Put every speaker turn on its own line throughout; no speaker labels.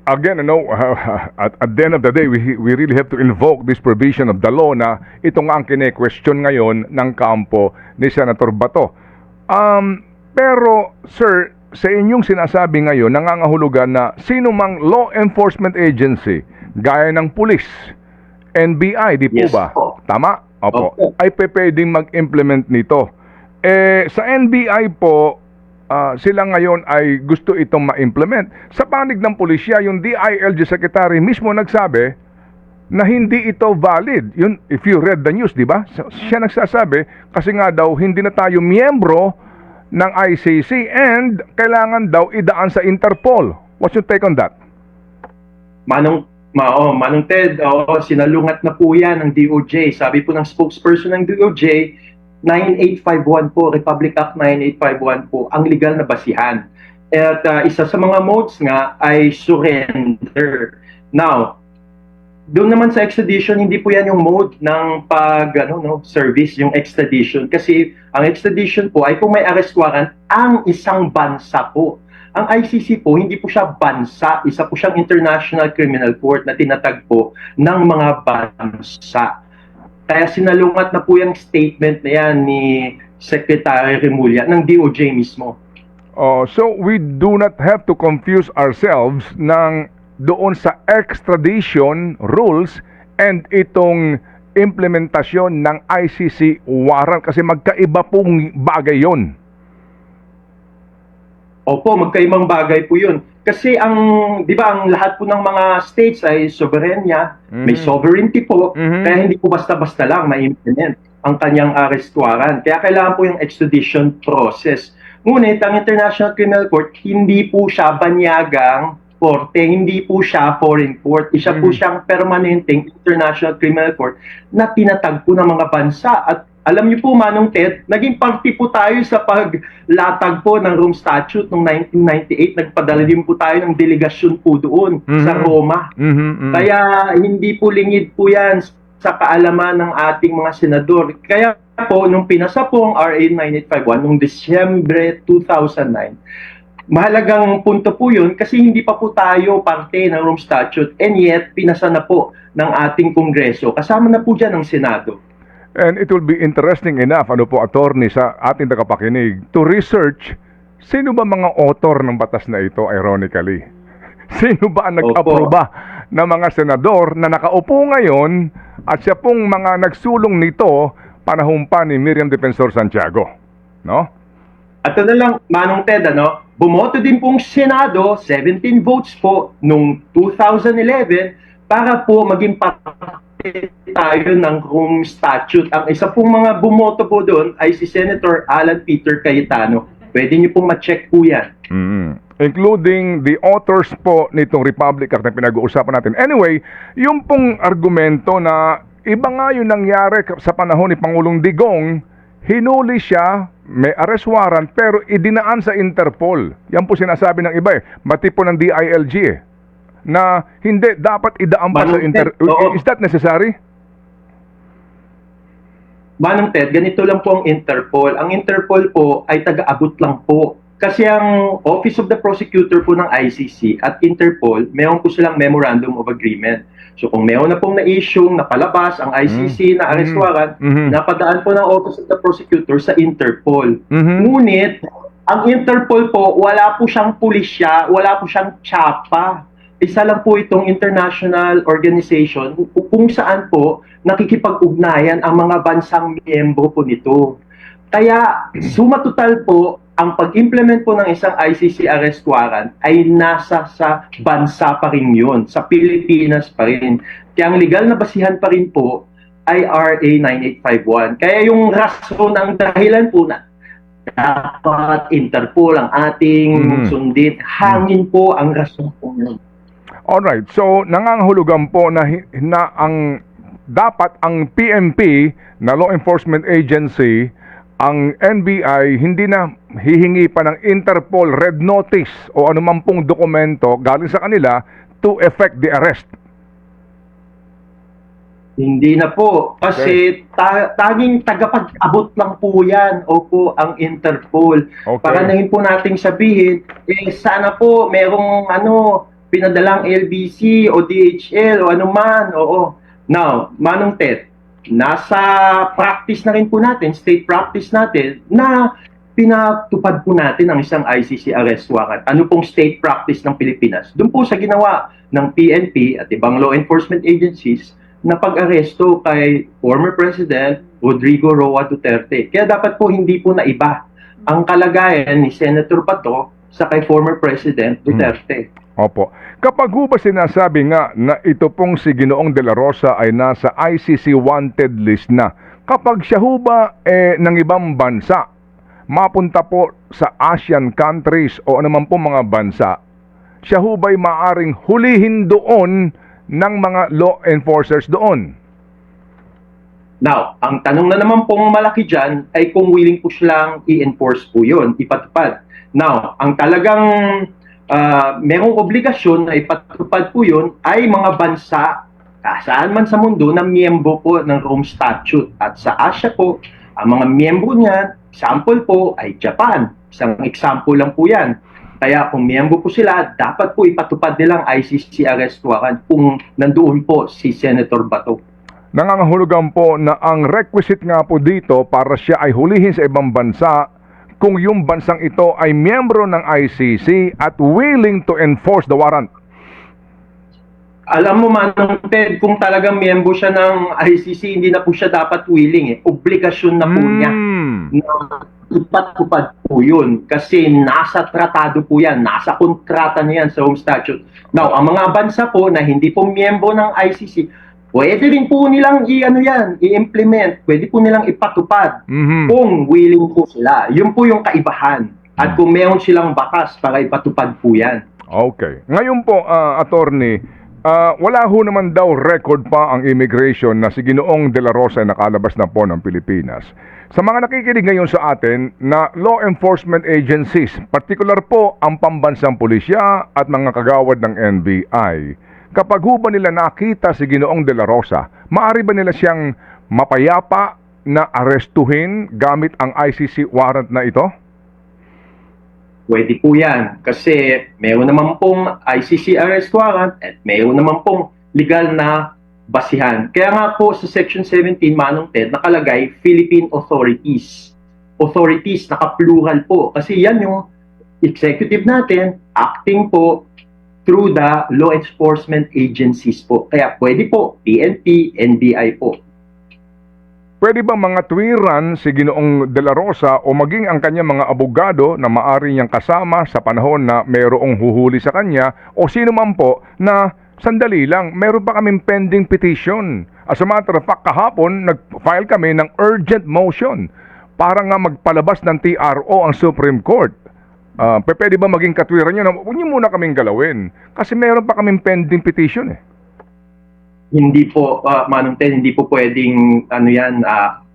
again, at the end of the day, we really have to invoke this provision of the law na ito nga ang kine-question ngayon ng kampo ni Senator Bato. Pero, sir, sa inyong sinasabi ngayon, nangangahulugan na sino mang law enforcement agency, gaya ng pulis, NBI, di po
Yes
ba?
po.
Tama? Opo.
Opo.
Ay pwedeng mag-implement nito. Sa NBI po, sila ngayon ay gusto itong ma-implement. Sa panig ng pulisya, yung DILG Secretary mismo nagsabi na hindi ito valid. Yun, if you read the news, di ba? Siya nagsasabi kasi nga daw hindi na tayo miyembro ng ICC and kailangan daw idaan sa Interpol. What's your take on that?
Manong Ted, sinalungat na po yan ng DOJ. Sabi po ng spokesperson ng DOJ, 9851 po, Republic Act 9851 po, ang legal na basihan. At isa sa mga modes nga ay surrender. Now, doon naman sa extradition, hindi po yan yung mode ng service, yung extradition. Kasi ang extradition po ay kung may arrest warrant ang isang bansa po. Ang ICC po, hindi po siya bansa. Isa po siyang International Criminal Court na tinatagpo ng mga bansa. Kaya sinalungat na po yung statement na yan ni Secretary Remulla ng DOJ mismo.
So we do not have to confuse ourselves ng doon sa extradition rules and itong implementasyon ng ICC warrant kasi magkaiba pong bagay yon.
Opo, magkaibang bagay po yun. Kasi di ba, ang lahat po ng mga states ay soberenya, may sovereignty po, kaya hindi po basta-basta lang ma-implement ang kanyang arrest warrant. Kaya kailangan po yung extradition process. Ngunit ang International Criminal Court, hindi po siya banyagang korte, hindi po siya foreign court. Isa po siyang permanenteng International Criminal Court na tinatagpo ng mga bansa. At alam niyo po, Manong Ted, naging party po tayo sa paglatag po ng Rome Statute noong 1998. Nagpadala din po tayo ng delegasyon po doon sa Roma. Kaya hindi po lingid po yan sa kaalaman ng ating mga senador. Kaya po, nung pinasa po ang RA 9851 noong Disyembre 2009, mahalagang punto po yun kasi hindi pa po tayo parte ng Rome Statute and yet pinasa na po ng ating Kongreso. Kasama na po dyan ang Senado.
And it will be interesting enough, attorney, sa ating tagapakinig, to research sino ba mga author ng batas na ito, ironically. Sino ba ang nag-aproba ng mga senador na nakaupo ngayon at siya pong mga nagsulong nito panahon pa ni Miriam Defensor Santiago. No?
At na lang, Manong Ted, bumoto din pong Senado, 17 votes po, noong 2011, para po maging parte tayo ng Rome Statute. Ang isa pong mga bumoto po doon ay si Senator Alan Peter Cayetano. Pwede niyo pong ma-check po yan.
Including the authors po nitong Republic Act na pinag-uusapan natin. Anyway, yung pong argumento na iba nga yung nangyari sa panahon ni Pangulong Digong, hinuli siya, may arrest warrant, pero idinaan sa Interpol. Yan po sinasabi ng iba Mati po ng DILG na hindi dapat idaan pa sa Interpol. Is that necessary?
Manong Ted, ganito lang po ang Interpol. Ang Interpol po ay taga-abot lang po. Kasi ang Office of the Prosecutor po ng ICC at Interpol, mayroon po silang Memorandum of Agreement. So kung mayroon na pong na-issue, napalabas ang ICC na arrest warrant, napadaan po ng Office of the Prosecutor sa Interpol. Ngunit, ang Interpol po, wala po siyang pulisya, wala po siyang tsapa. Isa lang po itong international organization kung saan po nakikipag-ugnayan ang mga bansang miyembro po nito. Kaya suma total po, ang pag-implement po ng isang ICC arrest warrant ay nasa sa bansa pa rin yun, sa Pilipinas pa rin. Kaya ang legal na basihan pa rin po ay RA 9851. Kaya yung rason, ang dahilan po na dapat Interpol ang ating sundin, hangin po ang rason po yun.
Alright, so nangangahulugan po na ang dapat ang PNP na law enforcement agency, ang NBI hindi na hihingi pa ng Interpol red notice o anumang pong dokumento galing sa kanila to effect the arrest.
Hindi na po. Kasi taging tagapag-abot lang po yan. Opo, ang Interpol.
Okay.
Para na po nating sabihin, sana po merong pinadalang LBC o DHL o anuman, oo. Now, Manong Ted, nasa practice na rin po natin, state practice natin, na pinatupad po natin ang isang ICC arrest warrant. Ano pong state practice ng Pilipinas? Doon po sa ginawa ng PNP at ibang law enforcement agencies na pag-aresto kay former President Rodrigo Roa Duterte. Kaya dapat po hindi po naiba ang kalagayan ni Senator Bato sa kay former President Duterte.
Opo. Kapag ho ba sinasabi nga na ito pong si Ginoong De La Rosa ay nasa ICC wanted list na, kapag siya ho ba ng ibang bansa, mapunta po sa Asian countries o anuman po mga bansa, siya ho ba'y maaring hulihin doon ng mga law enforcers doon?
Now, ang tanong na naman pong malaki dyan ay kung willing po silang i-enforce po yun, ipatupad. Now, ang talagang merong obligasyon na ipatupad po yun ay mga bansa saan man sa mundo na miyembro po ng Rome Statute. At sa Asia po, ang mga miyembro niyan, example po ay Japan. Isang example lang po yan. Kaya kung miyembro po sila, dapat po ipatupad nilang ICC arrest warrant kung nandoon po si Senator Bato.
Nangangahulugan po na ang requisite nga po dito para siya ay hulihin sa ibang bansa kung yung bansang ito ay miyembro ng ICC at willing to enforce the warrant.
Alam mo, Manong Ted, kung talagang miyembro siya ng ICC, hindi na po siya dapat willing. Obligasyon na po niya na ipatupad po yun. Kasi nasa tratado po yan, nasa kontrata niya yan sa Rome Statute. Now, ang mga bansa po na hindi po miyembro ng ICC, pwede rin po nilang i-implement, pwede po nilang ipatupad kung willing po sila. Yun po yung kaibahan. At kung meron silang bakas para ipatupad po yan.
Okay. Ngayon po, attorney, wala ho naman daw record pa ang immigration na si Ginoong De La Rosa ay nakalabas na po ng Pilipinas. Sa mga nakikinig ngayon sa atin na law enforcement agencies, particular po ang pambansang pulisya at mga kagawad ng NBI, kapag ho ba nila nakita si Ginoong De La Rosa, maaari ba nila siyang mapayapa na arestuhin gamit ang ICC warrant na ito?
Pwede po yan. Kasi mayroon naman pong ICC arrest warrant at mayroon naman pong legal na basihan. Kaya nga po sa Section 17, Manong Ted, nakalagay Philippine Authorities. Authorities, naka-plural po. Kasi yan yung executive natin, acting po through the law enforcement agencies po. Kaya pwede po, PNP, NBI po.
Pwede ba mga tuwiran si Ginoong De La Rosa o maging ang kanyang mga abogado na maaari niyang kasama sa panahon na mayroong huhuli sa kanya o sino man po na sandali lang, meron pa kaming pending petition. As a matter of fact, kahapon nag-file kami ng urgent motion para nga magpalabas ng TRO ang Supreme Court. Pwede ba maging katwiran niyo na huwag niyo muna kaming galawin kasi meron pa kaming pending petition eh.
Hindi po, Manong Ted, hindi po pwedeng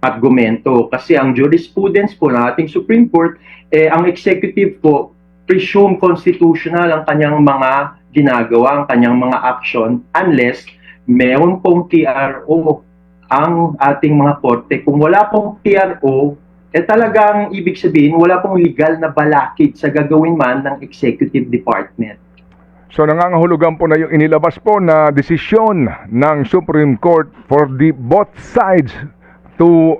argumento. Kasi ang jurisprudence po ng ating Supreme Court, ang executive po, presume constitutional ang kanyang mga ginagawa, ang kanyang mga action, unless meron pong TRO ang ating mga korte. Kung wala pong TRO, talagang ibig sabihin, wala pong legal na balakid sa gagawin man ng executive department.
So nangangahulugan po na yung inilabas po na desisyon ng Supreme Court for the both sides to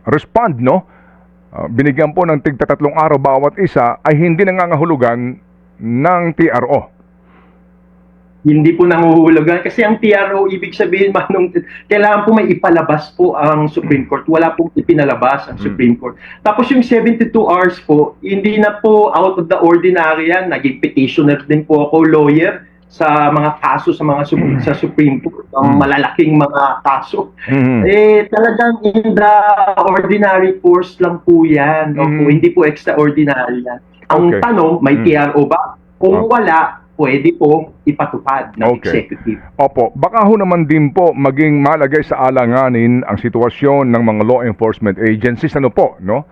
respond, no? Binigyan po ng tig-3 araw bawat isa ay hindi nangangahulugan ng TRO.
Hindi po nanguhulugan kasi ang TRO, ibig sabihin, Manong, kailangan po may ipalabas po ang Supreme Court. Wala pong ipinalabas ang Supreme Court. Tapos yung 72 hours po, hindi na po out of the ordinary yan. Naging petitioner din po ako, lawyer, sa mga kaso sa Supreme Court, ang malalaking mga kaso. Talagang in the ordinary course lang po yan. Hindi po extraordinary yan. Ang tanong, may TRO ba? Kung wala, pwede pong ipatupad ng executive.
Opo, baka ho naman din po maging malagay sa alanganin ang sitwasyon ng mga law enforcement agencies. Ano po, no?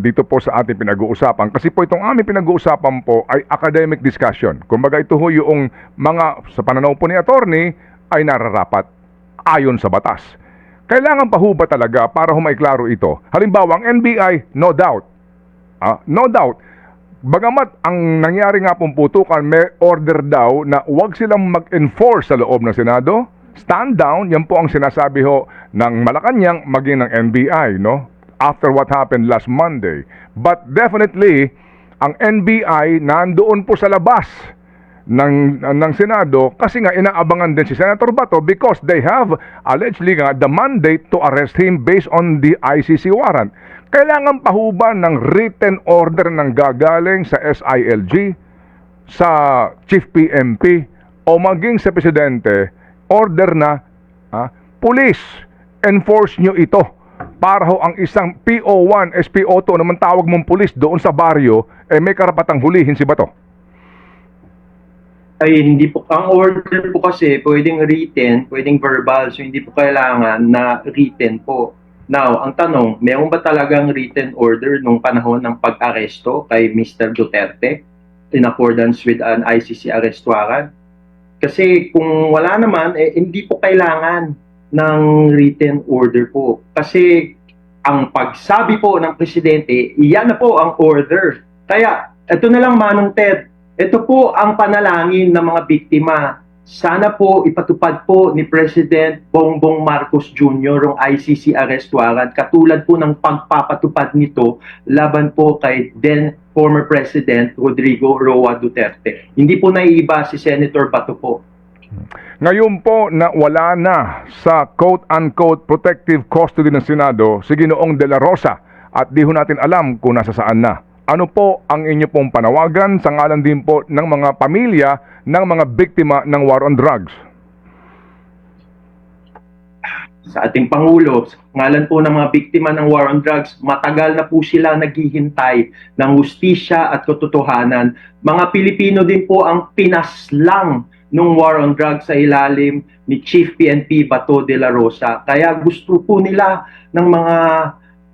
Dito po sa ating pinag-uusapan. Kasi po itong aming pinag-uusapan po ay academic discussion. Kumbaga ito ho yung mga, sa pananaw po ni attorney, ay nararapat ayon sa batas. Kailangan pa ho ba talaga para ho maiklaro ito? Halimbawa, ang NBI, no doubt. No doubt. Bagamat ang nangyari nga pong putukan, may order daw na huwag silang mag-enforce sa loob ng Senado. Stand down, yan po ang sinasabi ho ng Malacanang maging ng NBI, no? After what happened last Monday. But definitely, ang NBI nandoon po sa labas ng Senado kasi nga inaabangan din si Senator Bato because they have allegedly nga the mandate to arrest him based on the ICC warrant. Kailangan pahuban ng written order ng gagaling sa SILG, sa Chief PMP, o maging sa Presidente, order na, Police, enforce nyo ito. Para ho ang isang PO1, SPO2, naman tawag mong pulis doon sa baryo, may karapatang hulihin si Bato.
Ay, hindi po. Ang order po kasi, pwedeng written, pwedeng verbal, so hindi po kailangan na written po. Now, ang tanong, mayroon ba talagang written order nung panahon ng pag-aresto kay Mr. Duterte in accordance with an ICC arrest warrant? Kasi kung wala naman, hindi po kailangan ng written order po. Kasi ang pagsabi po ng Presidente, iyan na po ang order. Kaya, ito na lang Manong Ted, ito po ang panalangin ng mga biktima. Sana po ipatupad po ni President Bongbong Marcos Jr. ang ICC arrest warrant katulad po ng pagpapatupad nito laban po kay then former President Rodrigo Roa Duterte. Hindi po naiiba si Senator Bato po.
Ngayon po na wala na sa quote-unquote protective custody ng Senado si Ginoong De La Rosa at di ho natin alam kung nasa saan na. Ano po ang inyo pong panawagan sa ngalan din po ng mga pamilya ng mga biktima ng war on drugs?
Sa ating Pangulo, sa ngalan po ng mga biktima ng war on drugs, matagal na po sila naghihintay ng hustisya at katotohanan. Mga Pilipino din po ang pinaslang ng war on drugs sa ilalim ni Chief PNP Bato de la Rosa. Kaya gusto po nila ng mga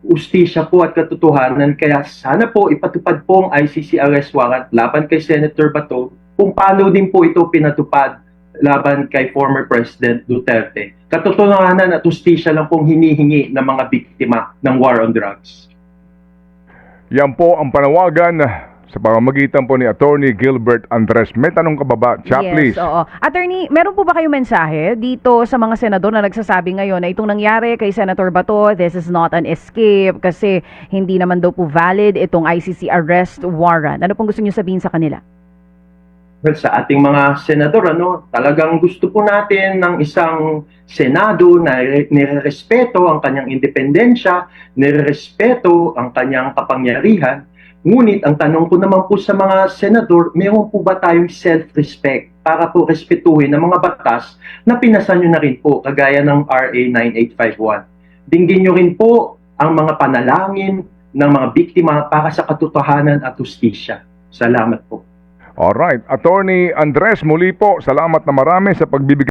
ustisya po at katotohanan. Kaya sana po ipatupad po ang ICC arrest warrant laban kay Senator Bato kung paano din po ito pinatupad laban kay former President Duterte. Katotohanan at ustisya lang pong hinihingi ng mga biktima ng war on drugs.
Yan po ang panawagan sa pamamagitan po ni Attorney Gilbert Andres. May tanong ka ba ba? Chat, please.
Yes, oo. Attorney, meron po ba kayong mensahe dito sa mga senador na nagsasabi ngayon na itong nangyari kay Senator Bato, this is not an escape kasi hindi naman daw po valid itong ICC arrest warrant. Ano pong gusto niyo sabihin sa kanila?
Well, sa ating mga senador, talagang gusto po natin ng isang Senado na nirerespeto ang kanyang independensya, nirerespeto ang kanyang kapangyarihan. Ngunit ang tanong ko naman po sa mga senador, mayroon po ba tayong self-respect para po respetuhin ang mga batas na pinasa nyo na rin po, kagaya ng RA 9851. Dinggin nyo rin po ang mga panalangin ng mga biktima para sa katotohanan at hustisya. Salamat po.
Alright. Attorney Andres, muli po, salamat na marami sa pagbibigay